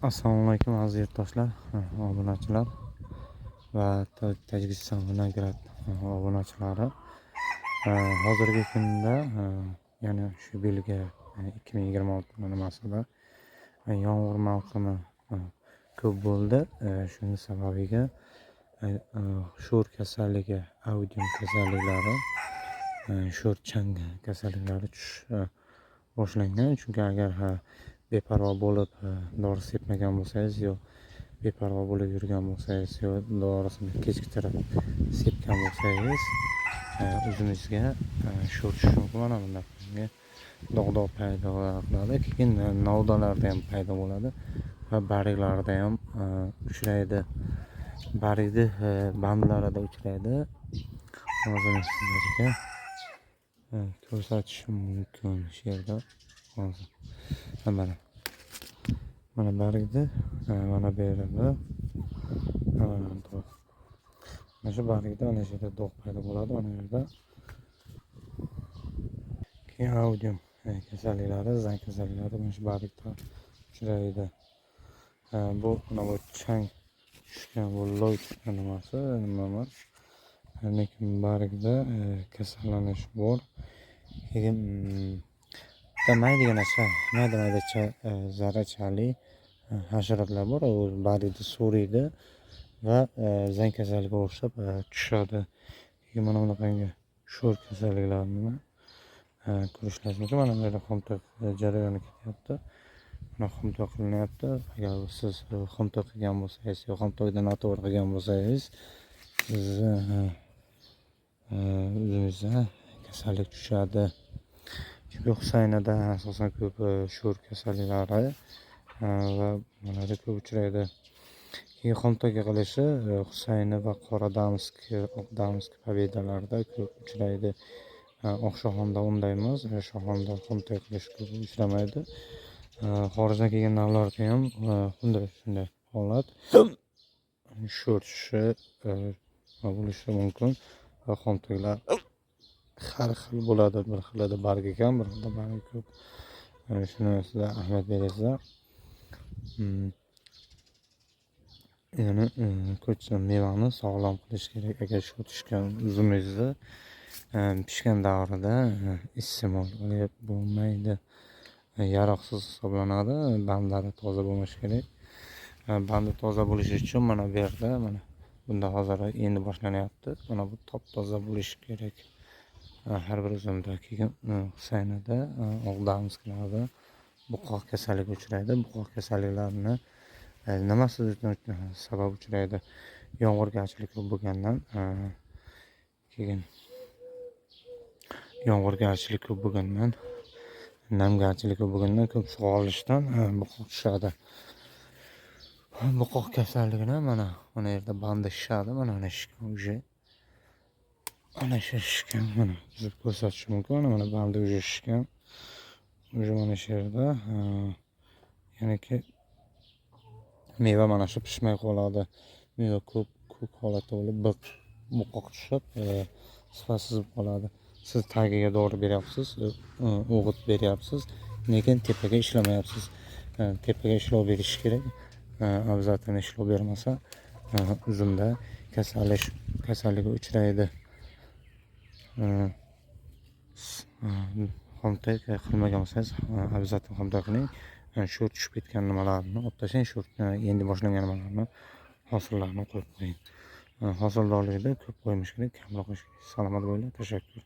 Assalomu alaykum aziz yurtdoshlar, obunachilar va Tojikiston vinograd obunachilari. Hozirgi kunda yana shu belgi 2026 nimasida yomg'ir mavsumi ko'p bo'ldi. Shuni sababiga sho'r kasalligi, audium kasalliklari, sho'rchang kasalliklari tushish boshlangan. Chunki agar beparvo bo'lib dori sepmagan bo'lsangiz yo beparvo bo'lib yurgan bo'lsangiz yo dorisini kechiktirib sepgan bo'lsangiz o'zingizga sho'r tushishi mumkin. Mana bunday dog' paydo qiladi, keyin novdalarda ham paydo bo'ladi va barglarda ham uchraydi. Bargni bandlarida uchraydi. Hozir sizlarga ko'rsatishim mumkin shu yerda. Hozir mana bargni mana bu yerda mana shu bargda ana shu yerda dog' paydo bo'ladi. Mana bu yerda keyin audium kasalliklari, zang kasalliklari mana shu bargda uchraydi. Bu chang tushgan, bu loy tushgan nimasi nima emas, lekin bargda kasallanish bor. Keyin mayda zarrachali hasharotlar bor, u bargni so'riydi va zang kasalligiga o'xshab tushadi. Keyin mana bunaqangi sho'r kasalliklarni ko'rishlaringiz mumkin. Mana bu yerda xomtok jarayoni ketyapti. Mana xomtok qilinyapti. Agar siz xomtok qilgan bo'lsangiz yo xomtokda noto'g'ri qilgan bo'lsangiz, sizni o'zingizga kasallik tushadi. Chunki Husaynada asosan ko'p sho'r kasalliklari va bularda ko'p uchraydi. Keyin xomtok qilishi Husayni va Qora Damsk, Oq Damsk pobedalarida ko'p uchraydi. Oq shohonda unday emas, shohonda xomtok qilish ko'p uchramaydi. Xorijdan kelgan navlarda ham shunday holat sho'r tushishi bo'lishi mumkin. Xomtoklar har xil bo'ladi, bir xilida bargi kam, bir xilida bargi ko'p. Shuni sizlar ahamiyat berasizlar. Ya'ni ko'chsa mevani sog'lom qilish kerak. Agar shu tushgan uzumingizni pishgan davrida iste'mol qilib bo'lmaydi. Yaroqsiz hisoblanadi. Bandlari toza bo'lishi kerak. Bandi toza bo'lishi uchun mana bu yerda mana bunda hozir endi boshlanyapti. Mana bu top-toza bo'lishi kerak. Har bir uzumda. Keyin Husaynada, Oq Damsklarda buqoq kasalligi uchraydi. Buqoq kasalliklarini nimasi sabab uchraydi? Yomg'irgarchilik ko'p bo'lgandan, keyin yomg'irgarchilik ko'p bo'lgandan, namgarchilik ko'p bo'lgandan, ko'p sug'orishdan buqoq tushadi. Buqoq kasalligini mana yerda bandi shishadi, mana shishgan uje. Ana shu shishgan, mana siz ko'rsatish mumkin. Mana bandi uje shishgan. Uje mana shu yerda. Ya'niki meva mana shu pishmay qoladi. Meva ko'k holatda bo'lib, buqoq tushib, sifatsiz qoladi. Siz tagiga dori beryapsiz, o'g'it beryapsiz, lekin tepaga ishlamayapsiz. Tepaga ishlov berish kerak. Obязательно ishlov bermasa, uzumda kasalligiga uchraydi. Xomtok qilmagan bo'lsangiz, obязательно xomtok qiling. Sho'r tushib ketgan nimalarni olib tashlang, sho'r endi boshlangan nimalarni, hosillarni qo'yib qo'ying. Hosildorlikda ko'p qo'ymish kerak, kamroq qo'yish kerak. Salomat bo'linglar, tashakkur.